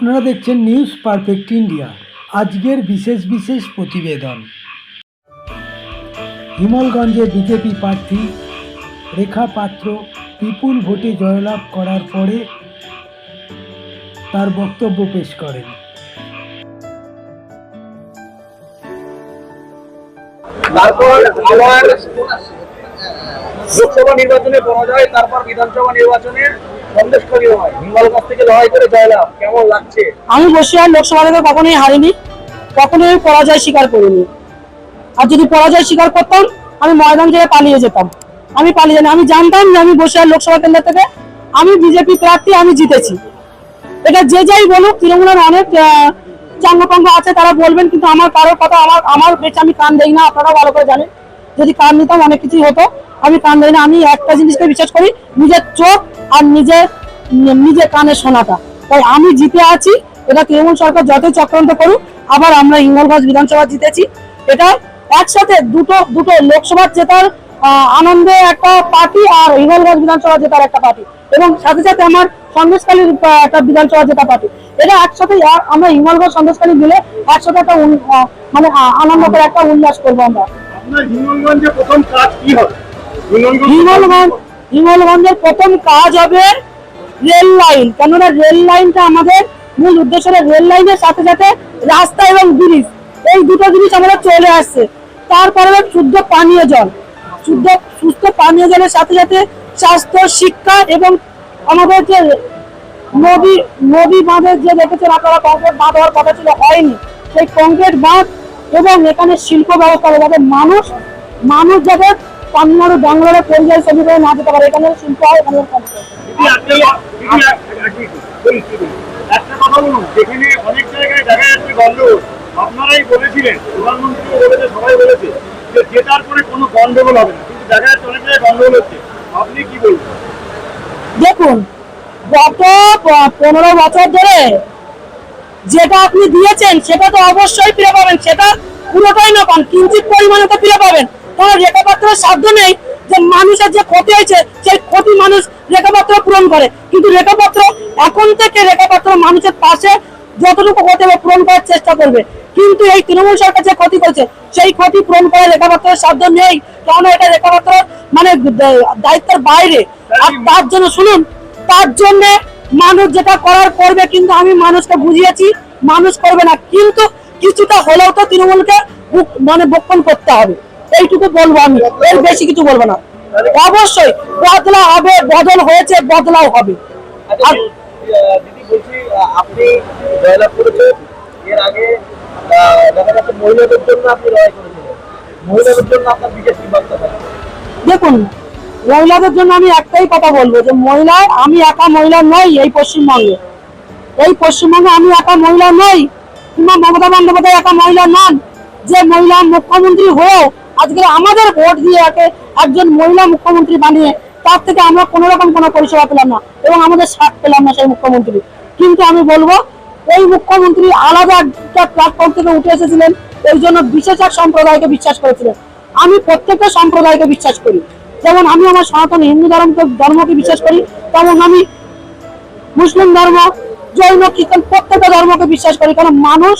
আপনারা দেখছেন news perfect India. আজকের বিশেষ প্রতিবেদন। হিমলগঞ্জে বিজেপি প্রার্থী রেখা পাত্র বিপুল ভোটে জয়লাভ করার পরে তার বক্তব্য পেশ করেন। তারপর আবার লোকসভা নির্বাচনে পরাজয়, তারপর বিধানসভা নির্বাচনে সন্দেশখালী হয়, হিমালগঞ্জ থেকে লড়াই করে জয়লাভ। কেমন লাগছে? আমি বসিরহাট লোকসভা থেকে কখনোই হারিনি, কখনোই পরাজয় স্বীকার করিনি। আর যদি পরাজয় স্বীকার করতাম আমি ময়দান থেকে পালিয়ে যেতাম। আমি পালিয়ে যাই, আমি জানতাম যে আমি বসিরহাট লোকসভা কেন্দ্র থেকে আমি বিজেপি প্রার্থী, আমি জিতেছি। এটা যে যাই বলুক, তৃণমূলের অনেক চাঙ্গপাঙ্গ আছে, তারা বলবেন, কিন্তু আমার কারোর কথা আমার বেশ আমি কান দেই না। আপনারা ভালো করে জানেন, যদি কান নিতাম অনেক কিছুই হতো। আমি কান দেই না। আমি একটা জিনিসকে বিশ্বাস করি, নিজের চোখ আর নিজের কানে শোনাটা। তাই আমি জিতে আছি। এটা তৃণমূল সরকার যতই চক্রান্ত করুক, আবার আমরা হিঙ্গলগঞ্জ বিধানসভা জিতেছি। এটা একসাথে দুটো লোকসভা জেতার আনন্দে একটা পার্টি, আর হিঙ্গলগঞ্জ বিধানসভা জেতার একটা পার্টি, এবং সাথে সাথে আমার সন্দেশখালীর একটা বিধানসভা জেতা পার্টি। এটা একসাথে আমরা হিঙ্গলগঞ্জ সন্দেশখালী মিলে একসাথে একটা মানে আনন্দ করে একটা উল্লাস করবো আমরা। হিঙ্গলগঞ্জে প্রথম কাজ কি হবে? হিঙ্গলগঞ্জের প্রথম কাজ হবে রেল লাইন। কেননা রেল লাইনটা আমাদের মূল উদ্দেশ্য। রেল লাইনের সাথে সাথে রাস্তা এবং ব্রিজ, এই দুটো জিনিস আমাদের চলে আসছে। তারপরে শুদ্ধ পানীয় জল, সুস্থ পানীয় জলের সাথে সাথে স্বাস্থ্য, শিক্ষা, এবং আমাদের যে নদী বাঁধের যে দেখেছেন আপনারা, কংক্রিট বাঁধ হওয়ার কথা ছিল, হয়নি। সেই কংক্রিট বাঁধ এবং এখানে শিল্প ব্যবস্থা, যাতে মানুষ যাতে তামিলনাড়ু, ব্যাঙ্গালোরে পরিযায়ী শ্রমিক হয়ে না যেতে পারে, এখানে শিল্প হয়। এখানে একটা কথা বলুন, যেখানে অনেক জায়গায় দেখা যাচ্ছে গন্ডগোল, আপনারাই বলেছিলেন, প্রধানমন্ত্রীও বলেছে, সবাই বলেছে যে জেতার পরে কোনো গন্ডগোল হবে না, কিন্তু দেখা যাচ্ছে অনেক জায়গায় গন্ডগোল হচ্ছে। আপনি কি বলবেন? দেখুন, গত 15 বছর ধরে যেটা আপনি দিয়েছেন সেটা তো অবশ্যই ফিরে পাবেন। সেটা পুরোটাই না পান, কিঞ্চিত পরিমাণে তো ফিরে পাবেন। কারণ রেখাপাত্রের সাধ্য নেই যে মানুষের যে ক্ষতি হয়েছে সেই ক্ষতি মানুষ রেখাপাত্র পূরণ করে। কিন্তু রেখাপাত্র এখন থেকে মানুষের পাশে যতটুকু হতে হবে পূরণ করার চেষ্টা করবে। কিন্তু এই তৃণমূল সরকার যে ক্ষতি করেছে সেই ক্ষতি পূরণ করার রেখাপাত্রের সাধ্য নেই। কারণ এটা রেখাপাত্র মানে দায়িত্বের বাইরে। আর তার জন্য শুনুন, তার জন্য মানুষ যেটা করার করবে, কিন্তু আমি মানুষকে বুঝিয়েছি মানুষ করবে না, কিন্তু কিছুটা হলেও তো তৃণমূলকে মানে বক্ষণ করতে হবে। এইটুকু বলবো, আমি এর বেশি কিছু বলবো না। অবশ্যই বদলা হবে, বদল হয়েছে, বদলাও হবে। আর দিদি বলছি, আপনি জয়লাভ করেছেন, এর আগে দেখা যাচ্ছে মহিলাদের জন্য আপনি লড়াই করেছিলেন, মহিলাদের জন্য আপনার বিশেষ কি বক্তব্য? দেখুন, মহিলাদের জন্য আমি একটাই কথা বলবো, যে আমি একা মহিলা নই। এই পশ্চিমবঙ্গে আমি একা মহিলা নই, কিংবা মমতা বন্দ্যোপাধ্যায় একা মহিলা নন। যে মহিলা মুখ্যমন্ত্রী হয়েও আজকে আমাদের ভোট দিয়ে একজন মহিলা মুখ্যমন্ত্রী বানিয়ে, তার থেকে আমরা কোনো রকম কোনো পরিষেবা পেলাম না, এবং আমাদের সাথ পেলাম না সেই মুখ্যমন্ত্রী। কিন্তু আমি বলবো, এই মুখ্যমন্ত্রী আলাদা একটা প্ল্যাটফর্ম থেকে উঠে এসেছিলেন, এই জন্য বিশেষ এক সম্প্রদায়কে বিশ্বাস করেছিলেন। আমি প্রত্যেকটা সম্প্রদায়কে বিশ্বাস করি। যেমন আমি আমার সনাতন হিন্দু ধর্মকে বিশ্বাস করি, তেমন আমি মুসলিম ধর্ম, জৈন, খ্রিস্টান প্রত্যেকটা ধর্মকে বিশ্বাস করি। কারণ মানুষ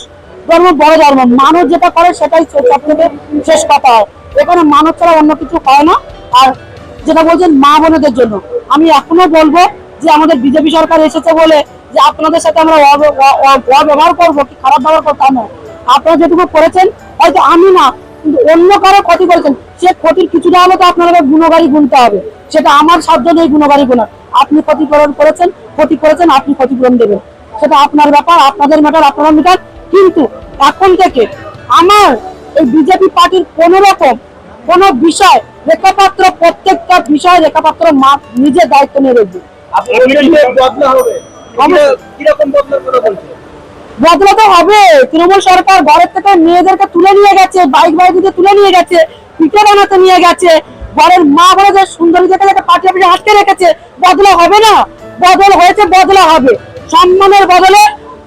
ধর্ম বড় ধর্ম, মানুষ যেটা করে সেটাই সব থেকে শেষ কথা হয়। এখানে মানুষ ছাড়া অন্য কিছু হয় না। আর যেটা বলছেন মা বোনদের জন্য, আমি এখনো বলবো যে আমাদের বিজেপি সরকার এসেছে বলে যে আপনাদের সাথে আমরা ব্যবহার করবো কি খারাপ ব্যবহার করতে না। আপনারা যেটুকু করেছেন, হয়তো আমি না, কিন্তু অন্য কারো ক্ষতি করেছেন, সে ক্ষতির কিছুটা হলে তো আপনাদের গুণগারি গুনতে হবে। সেটা আমার সাধ্য নেই গুণগারি গুণার। আপনি ক্ষতিপূরণ করেছেন, আপনি ক্ষতিপূরণ দেবেন, সেটা আপনার ব্যাপার, আপনাদের ম্যাটার, আপনারা মিটার। কিন্তু এখন থেকে আমার এই বিজেপি পার্টির কোনো রকম কোনো বিষয় রেখাপাত্র, প্রত্যেকটা বিষয় রেখাপাত্র নিজের দায়িত্ব নিয়ে রাখবে। বদলাতে হবে। তৃণমূল সরকার ঘরের থেকে মেয়েদেরকে তুলে নিয়ে গেছে, বাইক তুলে নিয়ে গেছে, পিঠে বানাতে নিয়ে গেছে, ঘরের মা বোনদের সুন্দরী দেখে পার্টি অফিসে আটকে রেখেছে। বদলা হবে না? বদল হয়েছে, বদলা হবে। সম্মানের বদলে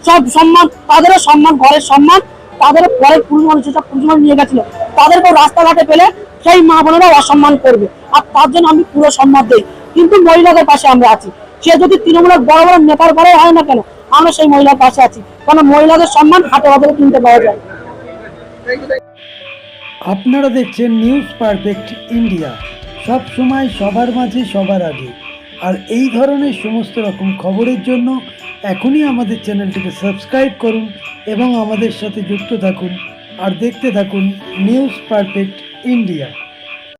সব সম্মান, তাদেরও সম্মান, ঘরের সম্মান, তাদের ঘরের পুরুষ মানুষ যেসব পুরুষ মানুষ নিয়ে গেছিল তাদেরকেও রাস্তাঘাটে পেলে সেই মা বোনেরা অসম্মান করবে। আর তার জন্য আমি পুরো সম্মান দিই, কিন্তু মহিলাদের পাশে আমরা আছি। সে যদি তৃণমূলের বড় বড় নেতার ঘরে হয় না কেন, আমরা সেই মহিলার পাশে আছি, কারণ মহিলাদের সম্মান হাটে বাজারে কিনতে পাওয়া যায়। আপনারা দেখছেন নিউজ পারফেক্ট ইন্ডিয়া, সব সময় সবার মাঝে সবার আগে। আর এই ধরনের সমস্ত রকম খবরের জন্য এখনই আমাদের চ্যানেলটিকে সাবস্ক্রাইব করুন এবং আমাদের সাথে যুক্ত থাকুন আর দেখতে থাকুন নিউজ পারফেক্ট ইন্ডিয়া।